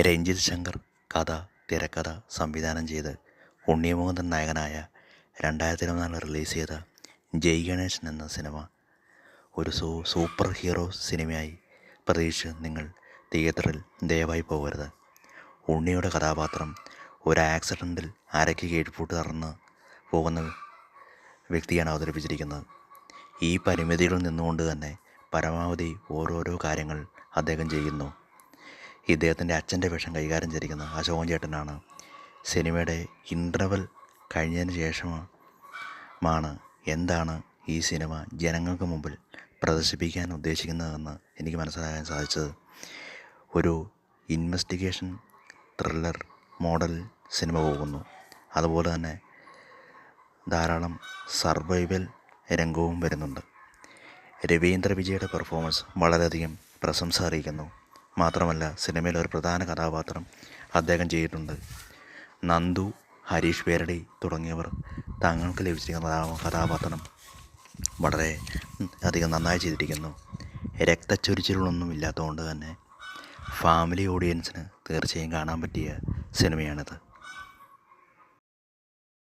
രഞ്ജിത് ശങ്കർ കഥ, തിരക്കഥ, സംവിധാനം ചെയ്ത് ഉണ്ണി മുകുന്ദൻ നായകനായ 2024 റിലീസ് ചെയ്ത ജയ് ഗണേശൻ എന്ന സിനിമ ഒരു സൂപ്പർ ഹീറോ സിനിമയായി പ്രതീക്ഷിച്ച് നിങ്ങൾ തിയേറ്ററിൽ ദയവായി പോകരുത്. ഉണ്ണിയുടെ കഥാപാത്രം ഒരു ആക്സിഡൻറ്റിൽ അരയ്ക്ക് കീഴ്പോട്ട് തറന്ന് പോകുന്ന വ്യക്തിയാണ് അവതരിപ്പിച്ചിരിക്കുന്നത്. ഈ പരിമിതികളിൽ നിന്നുകൊണ്ട് തന്നെ പരമാവധി ഓരോരോ കാര്യങ്ങൾ അദ്ദേഹം ചെയ്യുന്നു. ഇദ്ദേഹത്തിൻ്റെ അച്ഛൻ്റെ വേഷം കൈകാര്യം ചെയ്തിരിക്കുന്ന അശോകൻ ചേട്ടനാണ്. സിനിമയുടെ ഇൻ്റർവെൽ കഴിഞ്ഞതിന് ശേഷമാണ് എന്താണ് ഈ സിനിമ ജനങ്ങൾക്ക് മുമ്പിൽ പ്രദർശിപ്പിക്കാൻ ഉദ്ദേശിക്കുന്നതെന്ന് എനിക്ക് മനസ്സിലാക്കാൻ സാധിച്ചത്. ഒരു ഇൻവെസ്റ്റിഗേഷൻ ത്രില്ലർ മോഡൽ സിനിമ പോകുന്നു. അതുപോലെ തന്നെ ധാരാളം സർവൈവൽ രംഗവും വരുന്നുണ്ട്. രവീന്ദ്ര വിജയുടെ പെർഫോമൻസ് വളരെയധികം പ്രശംസ അറിയിക്കുന്നു. മാത്രമല്ല സിനിമയിൽ ഒരു പ്രധാന കഥാപാത്രം അദ്ദേഹം ചെയ്തിട്ടുണ്ട്. നന്ദു, ഹരീഷ് പേരടി തുടങ്ങിയവർ തങ്ങൾക്ക് ലഭിച്ചിരിക്കുന്ന കഥാപാത്രം വളരെ അധികം നന്നായി ചെയ്തിരിക്കുന്നു. രക്തച്ചൊരിച്ചിലുകളൊന്നും ഇല്ലാത്തതുകൊണ്ട് തന്നെ ഫാമിലി ഓഡിയൻസിന് തീർച്ചയായും കാണാൻ പറ്റിയ സിനിമയാണിത്.